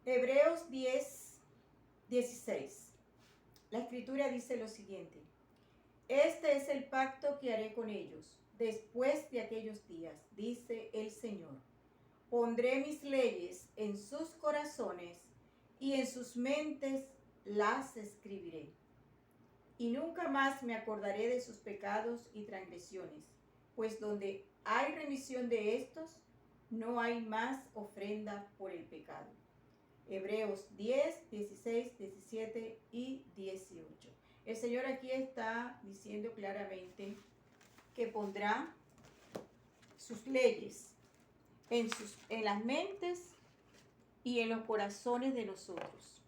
Hebreos 10:16. La escritura dice lo siguiente: este es el pacto que haré con ellos después de aquellos días, dice el Señor. Pondré mis leyes en sus corazones y en sus mentes las escribiré. Y nunca más me acordaré de sus pecados y transgresiones, pues donde hay remisión de estos, no hay más ofrenda por el pecado. Hebreos 10, 16, 17 y 18. El Señor aquí está diciendo claramente que pondrá sus leyes en las mentes y en los corazones de nosotros.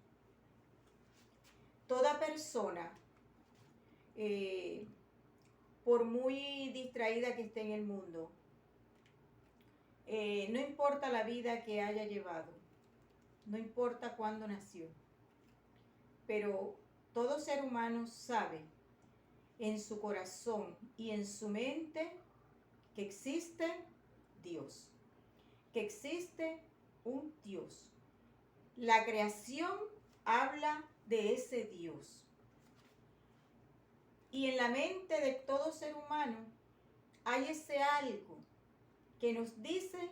Toda persona, por muy distraída que esté en el mundo, no importa la vida que haya llevado, no importa cuándo nació, pero todo ser humano sabe en su corazón y en su mente que existe Dios, que existe un Dios. La creación habla de ese Dios. Y en la mente de todo ser humano hay ese algo que nos dice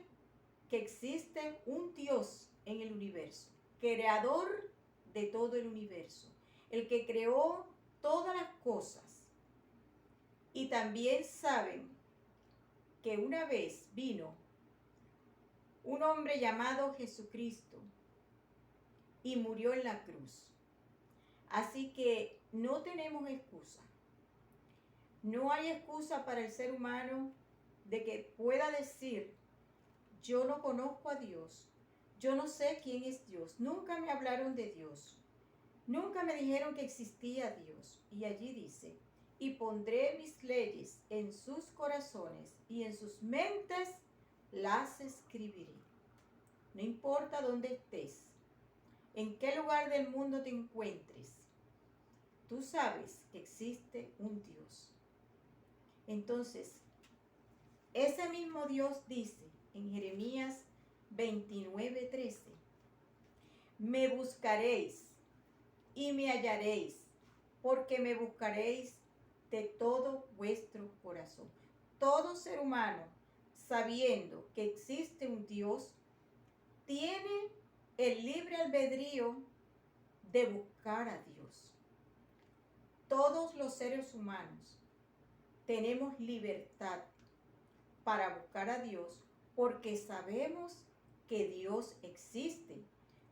que existe un Dios en el universo, creador de todo el universo, el que creó todas las cosas. Y también saben que una vez vino un hombre llamado Jesucristo y murió en la cruz. Así que no tenemos excusa. No hay excusa para el ser humano de que pueda decir: yo no conozco a Dios, yo no sé quién es Dios, nunca me hablaron de Dios, nunca me dijeron que existía Dios. Y allí dice: y pondré mis leyes en sus corazones y en sus mentes las escribiré. No importa dónde estés, en qué lugar del mundo te encuentres, tú sabes que existe un Dios. Entonces, ese mismo Dios dice en Jeremías 29:13: me buscaréis y me hallaréis, porque me buscaréis de todo vuestro corazón. Todo ser humano, sabiendo que existe un Dios, tiene el libre albedrío de buscar a Dios. Todos los seres humanos tenemos libertad para buscar a Dios, porque sabemos que Dios existe,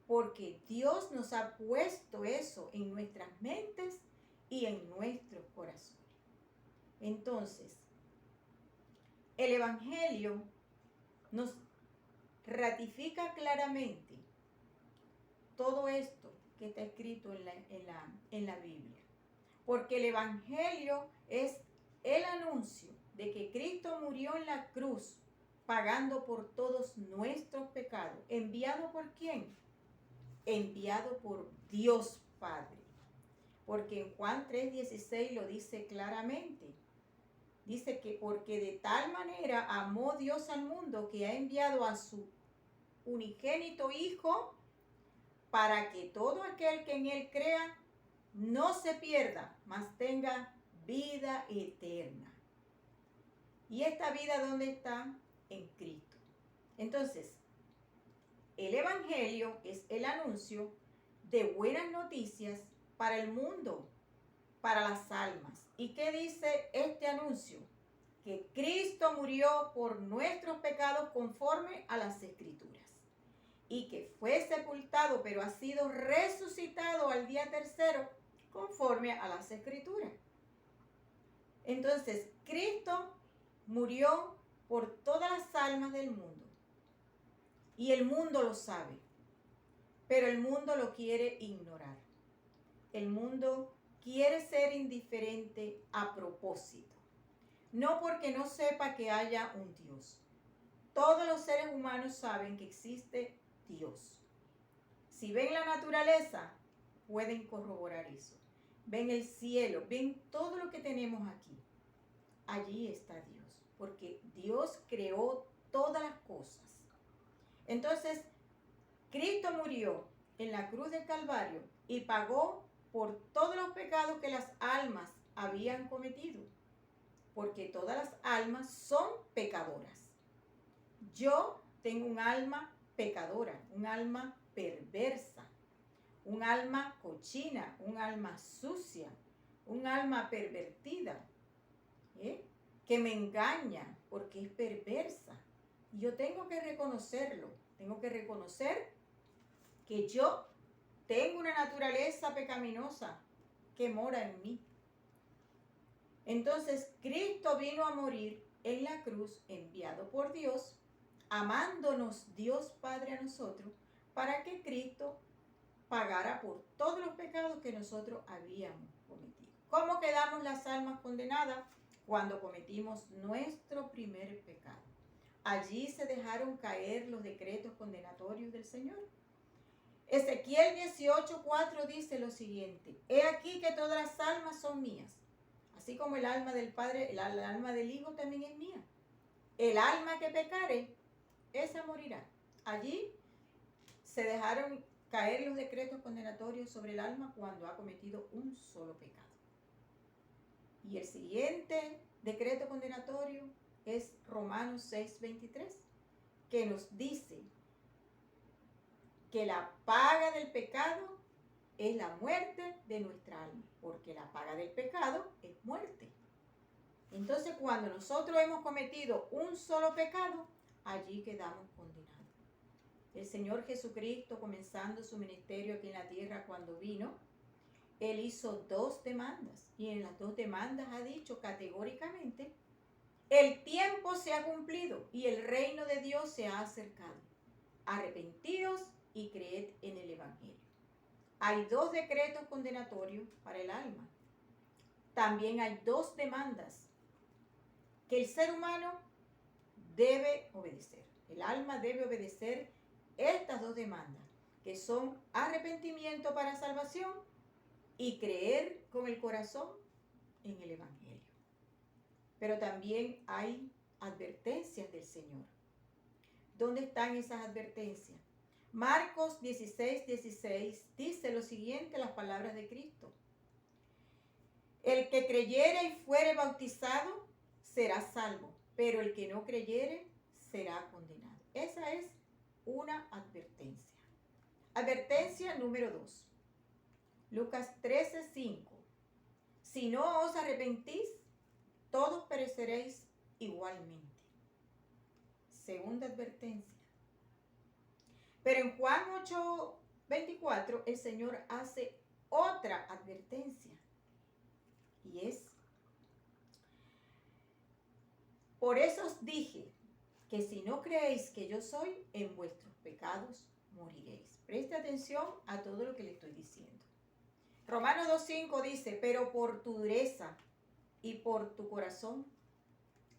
porque Dios nos ha puesto eso en nuestras mentes y en nuestros corazones. Entonces, el Evangelio nos ratifica claramente todo esto que está escrito en la Biblia, porque el Evangelio es el anuncio de que Cristo murió en la cruz, pagando por todos nuestros pecados. ¿Enviado por quién? Enviado por Dios Padre. Porque en Juan 3:16 lo dice claramente. Dice que porque de tal manera amó Dios al mundo que ha enviado a su unigénito Hijo, para que todo aquel que en él crea no se pierda, mas tenga vida eterna. ¿Y esta vida dónde está? En Cristo. Entonces, el Evangelio es el anuncio de buenas noticias para el mundo, para las almas. ¿Y qué dice este anuncio? Que Cristo murió por nuestros pecados conforme a las Escrituras, y que fue sepultado, pero ha sido resucitado al día tercero conforme a las Escrituras. Entonces, Cristo murió por todas las almas del mundo. Y el mundo lo sabe, pero el mundo lo quiere ignorar. El mundo quiere ser indiferente a propósito. No porque no sepa que haya un Dios. Todos los seres humanos saben que existe Dios. Si ven la naturaleza, pueden corroborar eso. Ven el cielo, ven todo lo que tenemos aquí. Allí está Dios, porque Dios creó todas las cosas. Entonces, Cristo murió en la cruz del Calvario y pagó por todos los pecados que las almas habían cometido, porque todas las almas son pecadoras. Yo tengo un alma pecadora, un alma perversa, un alma cochina, un alma sucia, un alma pervertida, que me engaña porque es perversa. Y yo tengo que reconocerlo, tengo que reconocer que yo tengo una naturaleza pecaminosa que mora en mí. Entonces, Cristo vino a morir en la cruz, enviado por Dios, amándonos Dios Padre a nosotros, para que Cristo pagara por todos los pecados que nosotros habíamos cometido. ¿Cómo quedamos las almas condenadas? Cuando cometimos nuestro primer pecado. Allí se dejaron caer los decretos condenatorios del Señor. Ezequiel 18:4 dice lo siguiente: he aquí que todas las almas son mías, así como el alma del Padre, el alma del Hijo también es mía. El alma que pecare, esa morirá. Allí se dejaron caer los decretos condenatorios sobre el alma cuando ha cometido un solo pecado. Y el siguiente decreto condenatorio es Romanos 6:23, que nos dice que la paga del pecado es la muerte de nuestra alma, porque la paga del pecado es muerte. Entonces, cuando nosotros hemos cometido un solo pecado, allí quedamos condenados. El Señor Jesucristo, comenzando su ministerio aquí en la tierra cuando vino, Él hizo 2 demandas, y en las 2 demandas ha dicho categóricamente: el tiempo se ha cumplido y el reino de Dios se ha acercado. Arrepentíos y creed en el Evangelio. Hay 2 decretos condenatorios para el alma. También hay 2 demandas que el ser humano debe obedecer. El alma debe obedecer estas 2 demandas, que son arrepentimiento para salvación y creer con el corazón en el Evangelio. Pero también hay advertencias del Señor. ¿Dónde están esas advertencias? Marcos 16:16 dice lo siguiente, las palabras de Cristo: el que creyere y fuere bautizado será salvo, pero el que no creyere será condenado. Esa es una advertencia. Advertencia número 2. Lucas 13:5. Si no os arrepentís, todos pereceréis igualmente. Segunda advertencia. Pero en Juan 8:24 el Señor hace otra advertencia. Y es: por eso os dije que si no creéis que yo soy, en vuestros pecados moriréis. Preste atención a todo lo que le estoy diciendo. Romanos 2:5 dice: pero por tu dureza y por tu corazón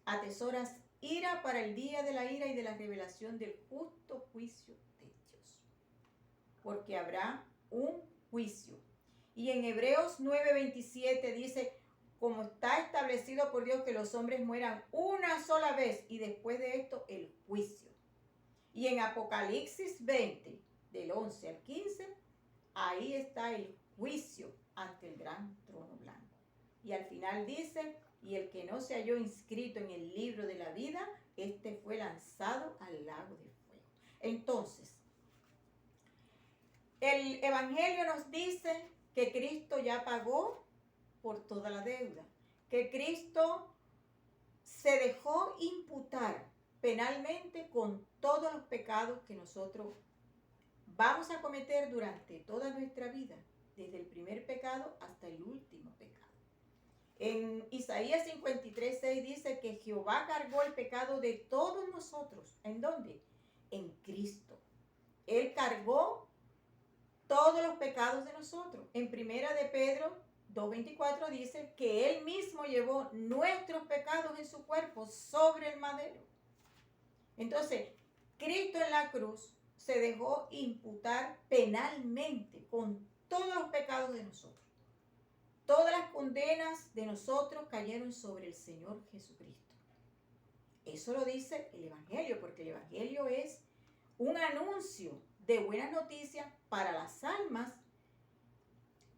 atesoras ira para el día de la ira y de la revelación del justo juicio de Dios. Porque habrá un juicio. Y en Hebreos 9:27 dice: como está establecido por Dios que los hombres mueran una sola vez y después de esto el juicio. Y en Apocalipsis 20, del 11 al 15, ahí está el juicio ante el gran trono blanco. Y al final dice: y el que no se halló inscrito en el libro de la vida, este fue lanzado al lago de fuego. Entonces, el Evangelio nos dice que Cristo ya pagó por toda la deuda, que Cristo se dejó imputar penalmente con todos los pecados que nosotros vamos a cometer durante toda nuestra vida, desde el primer pecado hasta el último pecado. En Isaías 53:6 dice que Jehová cargó el pecado de todos nosotros. ¿En dónde? En Cristo. Él cargó todos los pecados de nosotros. En Primera de Pedro 2:24 dice que Él mismo llevó nuestros pecados en su cuerpo sobre el madero. Entonces, Cristo en la cruz se dejó imputar penalmente con todos los pecados de nosotros. Todas las condenas de nosotros cayeron sobre el Señor Jesucristo. Eso lo dice el Evangelio, porque el Evangelio es un anuncio de buenas noticias para las almas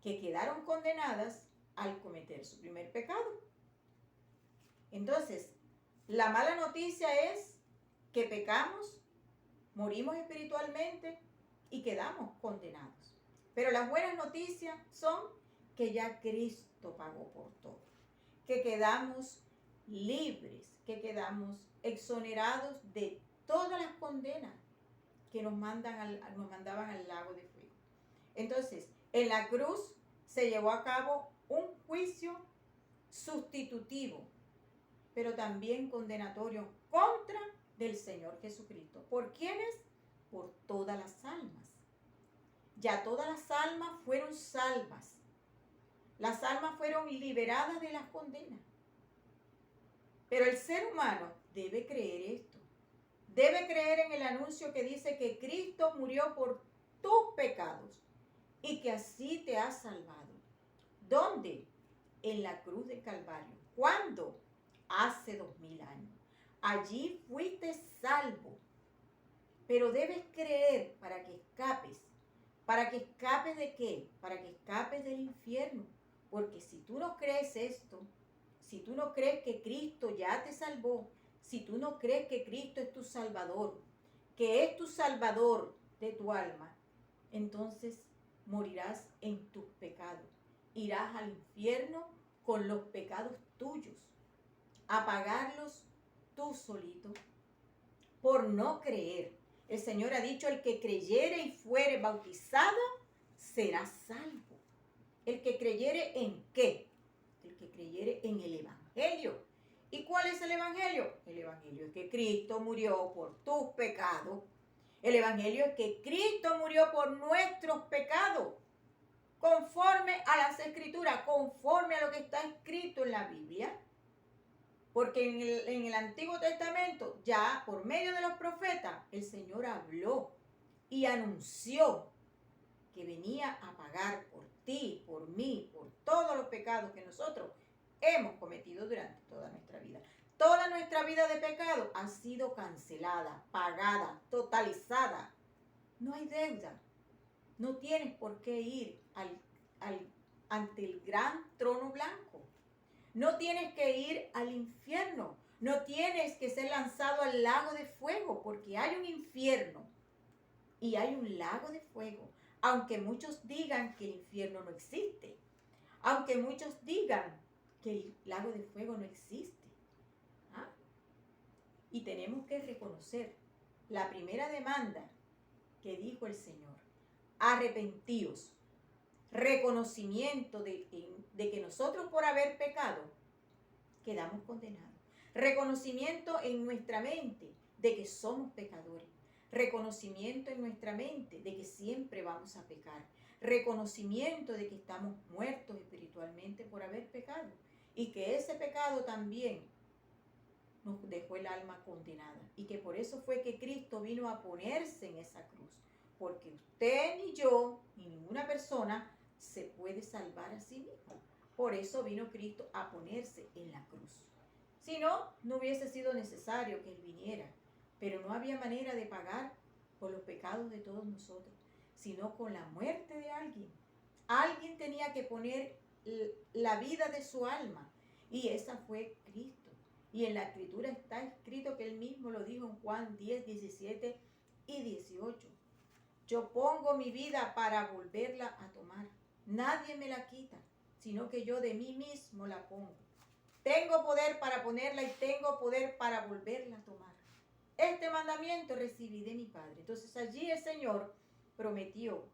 que quedaron condenadas al cometer su primer pecado. Entonces, la mala noticia es que pecamos, morimos espiritualmente y quedamos condenados. Pero las buenas noticias son que ya Cristo pagó por todo, que quedamos libres, que quedamos exonerados de todas las condenas que nos mandaban al lago de fuego. Entonces, en la cruz se llevó a cabo un juicio sustitutivo, pero también condenatorio contra del Señor Jesucristo. ¿Por quiénes? Por todas las almas. Ya todas las almas fueron salvas. Las almas fueron liberadas de las condenas. Pero el ser humano debe creer esto. Debe creer en el anuncio que dice que Cristo murió por tus pecados y que así te ha salvado. ¿Dónde? En la cruz del Calvario. ¿Cuándo? Hace 2000 años. Allí fuiste salvo. Pero debes creer para que escapes. ¿Para que escapes de qué? Para que escapes del infierno. Porque si tú no crees esto, si tú no crees que Cristo ya te salvó, si tú no crees que Cristo es tu Salvador, que es tu Salvador de tu alma, entonces morirás en tus pecados. Irás al infierno con los pecados tuyos, a pagarlos tú solito, por no creer. El Señor ha dicho, el que creyere y fuere bautizado, será salvo. El que creyere ¿en qué? El que creyere en el Evangelio. ¿Y cuál es el Evangelio? El Evangelio es que Cristo murió por tus pecados. El Evangelio es que Cristo murió por nuestros pecados, conforme a las Escrituras, conforme a lo que está escrito en la Biblia. Porque en el Antiguo Testamento, ya por medio de los profetas, el Señor habló y anunció que venía a pagar por ti, por mí, por todos los pecados que nosotros hemos cometido durante toda nuestra vida. Toda nuestra vida de pecado ha sido cancelada, pagada, totalizada. No hay deuda. No tienes por qué ir ante el gran trono blanco. No tienes que ir al infierno. No tienes que ser lanzado al lago de fuego, porque hay un infierno y hay un lago de fuego. Aunque muchos digan que el infierno no existe, aunque muchos digan que el lago de fuego no existe. ¿Ah? Y tenemos que reconocer la primera demanda que dijo el Señor: arrepentíos. Reconocimiento de que nosotros, por haber pecado, quedamos condenados. Reconocimiento en nuestra mente de que somos pecadores. Reconocimiento en nuestra mente de que siempre vamos a pecar. Reconocimiento de que estamos muertos espiritualmente por haber pecado. Y que ese pecado también nos dejó el alma condenada. Y que por eso fue que Cristo vino a ponerse en esa cruz. Porque usted ni yo, ni ninguna persona se puede salvar a sí mismo. Por eso vino Cristo a ponerse en la cruz. Si no, no hubiese sido necesario que Él viniera. Pero no había manera de pagar por los pecados de todos nosotros, sino con la muerte de alguien. Alguien tenía que poner la vida de su alma. Y esa fue Cristo. Y en la Escritura está escrito que Él mismo lo dijo en Juan 10, 17 y 18. Yo pongo mi vida para volverla a tomar. Nadie me la quita, sino que yo de mí mismo la pongo. Tengo poder para ponerla y tengo poder para volverla a tomar. Este mandamiento recibí de mi Padre. Entonces allí el Señor prometió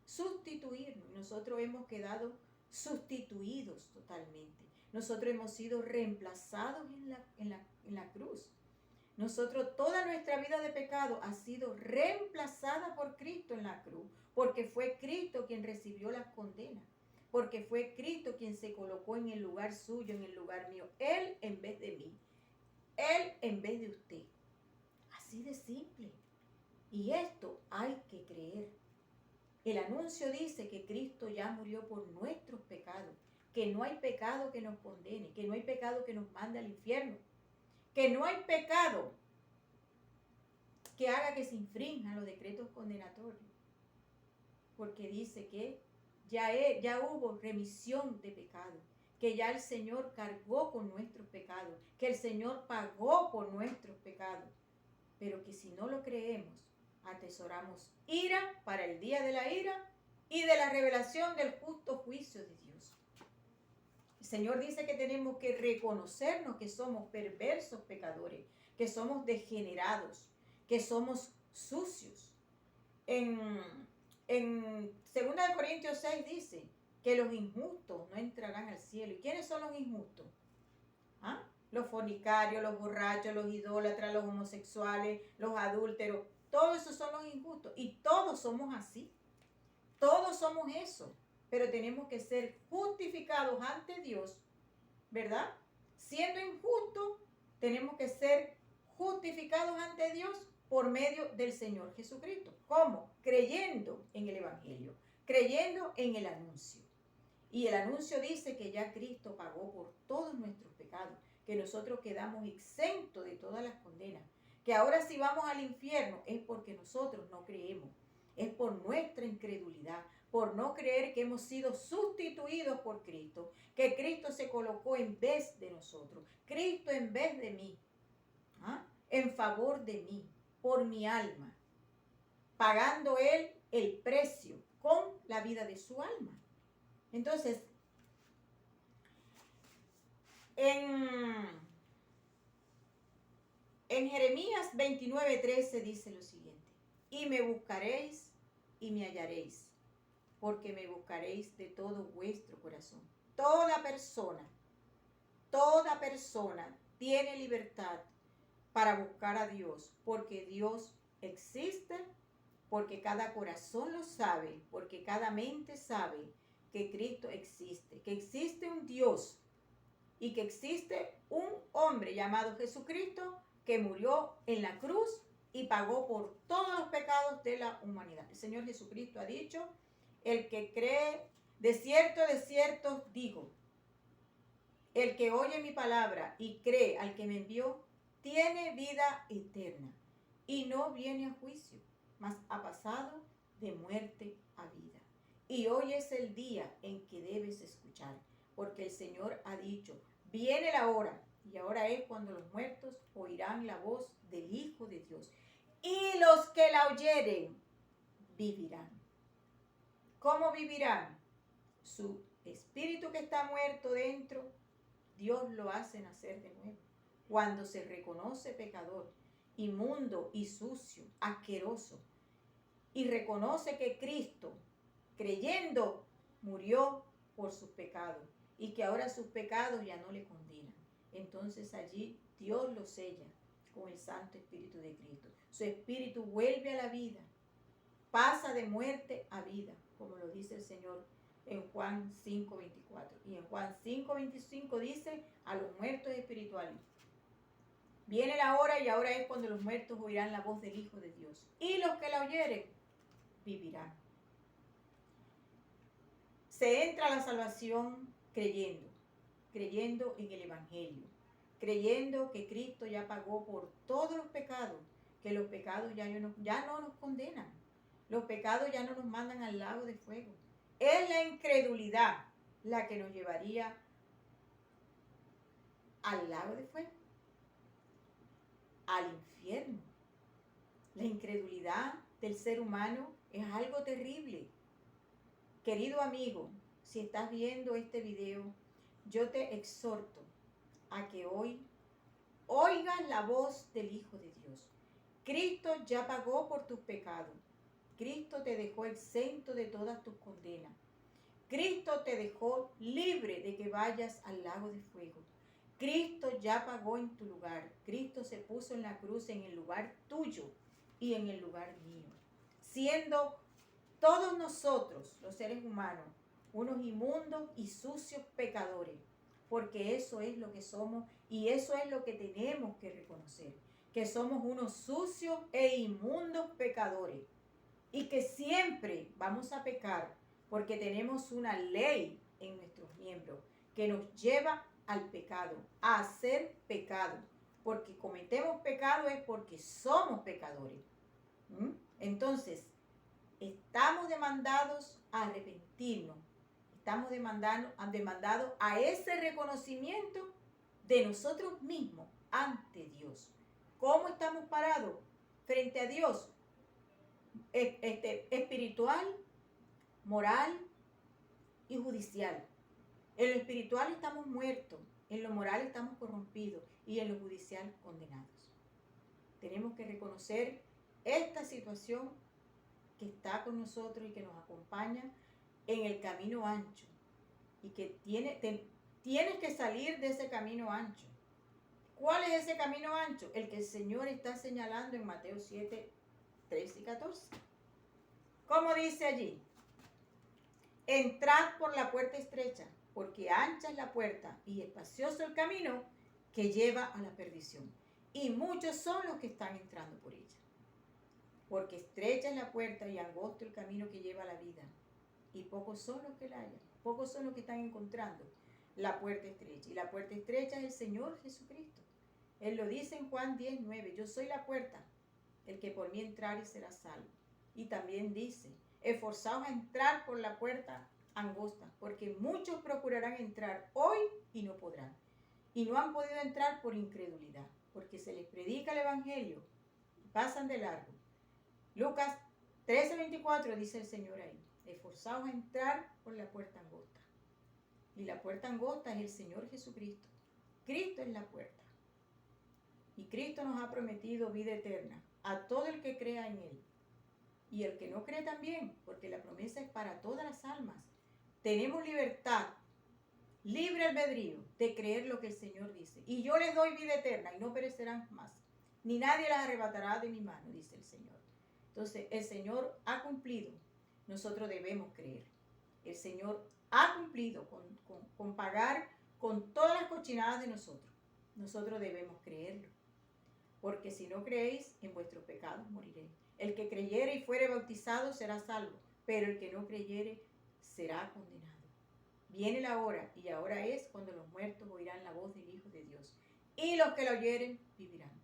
sustituirnos. Nosotros hemos quedado sustituidos totalmente. Nosotros hemos sido reemplazados en la cruz. Nosotros, toda nuestra vida de pecado ha sido reemplazada por Cristo en la cruz, porque fue Cristo quien recibió las condenas, porque fue Cristo quien se colocó en el lugar suyo, en el lugar mío. Él en vez de mí, Él en vez de usted. Así de simple. Y esto hay que creer. El anuncio dice que Cristo ya murió por nuestros pecados, que no hay pecado que nos condene, que no hay pecado que nos mande al infierno, que no hay pecado que haga que se infrinjan los decretos condenatorios, porque dice que ya hubo remisión de pecados, que ya el Señor cargó con nuestros pecados, que el Señor pagó por nuestros pecados, pero que si no lo creemos, atesoramos ira para el día de la ira y de la revelación del justo juicio de Dios. El Señor dice que tenemos que reconocernos que somos perversos pecadores, que somos degenerados, que somos sucios. En 2 Corintios 6 dice que los injustos no entrarán al cielo. ¿Y quiénes son los injustos? ¿Ah? Los fornicarios, los borrachos, los idólatras, los homosexuales, los adúlteros. Todos esos son los injustos. Y todos somos así. Todos somos eso. Pero tenemos que ser justificados ante Dios, ¿verdad? Siendo injustos, tenemos que ser justificados ante Dios por medio del Señor Jesucristo. ¿Cómo? Creyendo en el Evangelio, creyendo en el anuncio. Y el anuncio dice que ya Cristo pagó por todos nuestros pecados, que nosotros quedamos exentos de todas las condenas, que ahora si vamos al infierno es porque nosotros no creemos, es por nuestra incredulidad, por no creer que hemos sido sustituidos por Cristo, que Cristo se colocó en vez de nosotros, Cristo en vez de mí, en favor de mí, por mi alma, pagando Él el precio con la vida de su alma. Entonces, en Jeremías 29:13 dice lo siguiente: y me buscaréis y me hallaréis, porque me buscaréis de todo vuestro corazón. Toda persona tiene libertad para buscar a Dios, porque Dios existe, porque cada corazón lo sabe, porque cada mente sabe que Cristo existe, que existe un Dios y que existe un hombre llamado Jesucristo que murió en la cruz y pagó por todos los pecados de la humanidad. El Señor Jesucristo ha dicho: el que cree, de cierto digo, el que oye mi palabra y cree al que me envió, tiene vida eterna y no viene a juicio, mas ha pasado de muerte a vida. Y hoy es el día en que debes escuchar, porque el Señor ha dicho: viene la hora, y ahora es cuando los muertos oirán la voz del Hijo de Dios, y los que la oyeren vivirán. ¿Cómo vivirán? Su espíritu que está muerto dentro, Dios lo hace nacer de nuevo. Cuando se reconoce pecador, inmundo y sucio, asqueroso, y reconoce que Cristo, creyendo, murió por sus pecados y que ahora sus pecados ya no le condenan, entonces allí Dios lo sella con el Santo Espíritu de Cristo. Su espíritu vuelve a la vida, pasa de muerte a vida, como lo dice el Señor en Juan 5:24. Y en Juan 5:25 dice: a los muertos espirituales viene la hora, y ahora es cuando los muertos oirán la voz del Hijo de Dios, y los que la oyeren vivirán. Se entra a la salvación creyendo en el Evangelio, creyendo que Cristo ya pagó por todos los pecados, que los pecados ya no nos condenan, los pecados ya no nos mandan al lago de fuego. Es la incredulidad la que nos llevaría al lago de fuego, al infierno. La incredulidad del ser humano es algo terrible. Querido amigo, si estás viendo este video, yo te exhorto a que hoy oigas la voz del Hijo de Dios. Cristo ya pagó por tus pecados. Cristo te dejó exento de todas tus condenas. Cristo te dejó libre de que vayas al lago de fuego. Cristo ya pagó en tu lugar. Cristo se puso en la cruz en el lugar tuyo y en el lugar mío, siendo todos nosotros, los seres humanos, unos inmundos y sucios pecadores, porque eso es lo que somos y eso es lo que tenemos que reconocer, que somos unos sucios e inmundos pecadores y que siempre vamos a pecar porque tenemos una ley en nuestros miembros que nos lleva al pecado, a hacer pecado, porque cometemos pecado es porque somos pecadores. Entonces, estamos demandados a arrepentirnos. Estamos demandados a ese reconocimiento de nosotros mismos ante Dios. ¿Cómo estamos parados frente a Dios? Espiritual, moral y judicial. En lo espiritual estamos muertos, en lo moral estamos corrompidos y en lo judicial condenados. Tenemos que reconocer esta situación que está con nosotros y que nos acompaña en el camino ancho y que tienes que salir de ese camino ancho. ¿Cuál es ese camino ancho? El que el Señor está señalando en Mateo 7, 13 y 14. ¿Cómo dice allí? Entrad por la puerta estrecha, porque ancha es la puerta y espacioso el camino que lleva a la perdición. Y muchos son los que están entrando por ella. Porque estrecha es la puerta y angosto el camino que lleva a la vida. Y pocos son los que la hallan. Pocos son los que están encontrando la puerta estrecha. Y la puerta estrecha es el Señor Jesucristo. Él lo dice en Juan 10, 9. Yo soy la puerta, el que por mí entrare será salvo. Y también dice, esforzaos a entrar por la puerta angosta, porque muchos procurarán entrar hoy y no podrán. Y no han podido entrar por incredulidad, porque se les predica el evangelio y pasan de largo. Lucas 13, 24 dice el Señor ahí, esforzaos a entrar por la puerta angosta. Y la puerta angosta es el Señor Jesucristo. Cristo es la puerta. Y Cristo nos ha prometido vida eterna a todo el que crea en Él. Y el que no cree también, porque la promesa es para todas las almas. Tenemos libertad, libre albedrío de creer lo que el Señor dice. Y yo les doy vida eterna y no perecerán más. Ni nadie las arrebatará de mi mano, dice el Señor. Entonces, el Señor ha cumplido. Nosotros debemos creer. El Señor ha cumplido con pagar con todas las cochinadas de nosotros. Nosotros debemos creerlo. Porque si no creéis, en vuestros pecados moriréis. El que creyere y fuere bautizado será salvo, pero el que no creyere será condenado. Viene la hora, y ahora es cuando los muertos oirán la voz del Hijo de Dios, y los que la oyeren vivirán.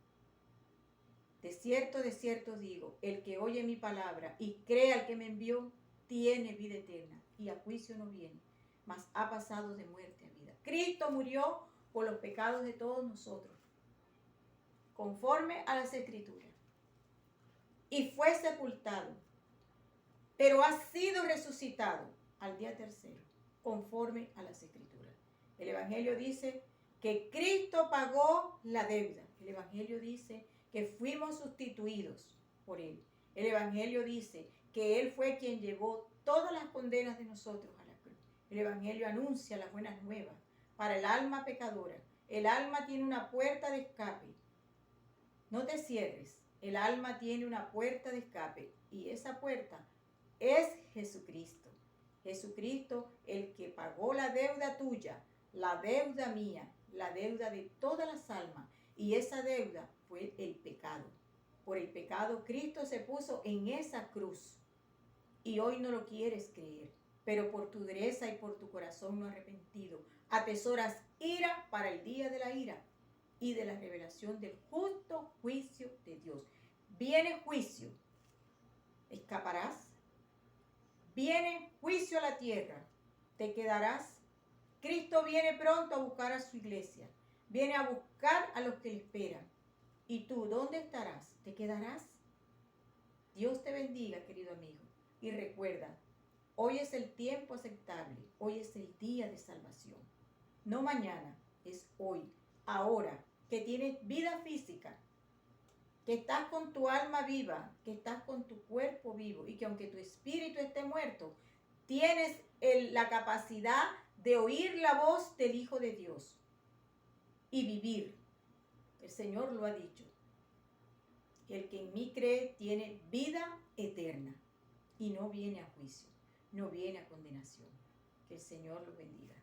De cierto os digo, el que oye mi palabra y cree al que me envió, tiene vida eterna, y a juicio no viene, mas ha pasado de muerte a vida. Cristo murió por los pecados de todos nosotros, conforme a las Escrituras, y fue sepultado, pero ha sido resucitado al día tercero, conforme a las Escrituras. El Evangelio dice que Cristo pagó la deuda. El Evangelio dice que fuimos sustituidos por Él. El Evangelio dice que Él fue quien llevó todas las condenas de nosotros a la cruz. El Evangelio anuncia las buenas nuevas para el alma pecadora. El alma tiene una puerta de escape. No te cierres. El alma tiene una puerta de escape y esa puerta es Jesucristo. Jesucristo, el que pagó la deuda tuya, la deuda mía, la deuda de todas las almas. Y esa deuda fue el pecado. Por el pecado Cristo se puso en esa cruz. Y hoy no lo quieres creer. Pero por tu dureza y por tu corazón no arrepentido, atesoras ira para el día de la ira y de la revelación del justo juicio de Dios. Viene juicio, escaparás. Viene juicio a la tierra, te quedarás. Cristo viene pronto a buscar a su iglesia. Viene a buscar a los que le esperan. ¿Y tú dónde estarás? ¿Te quedarás? Dios te bendiga, querido amigo. Y recuerda, hoy es el tiempo aceptable. Hoy es el día de salvación. No mañana, es hoy, ahora, que tienes vida física, que estás con tu alma viva, que estás con tu cuerpo vivo y que aunque tu espíritu esté muerto, tienes la capacidad de oír la voz del Hijo de Dios y vivir. El Señor lo ha dicho. El que en mí cree tiene vida eterna y no viene a juicio, no viene a condenación. Que el Señor lo bendiga.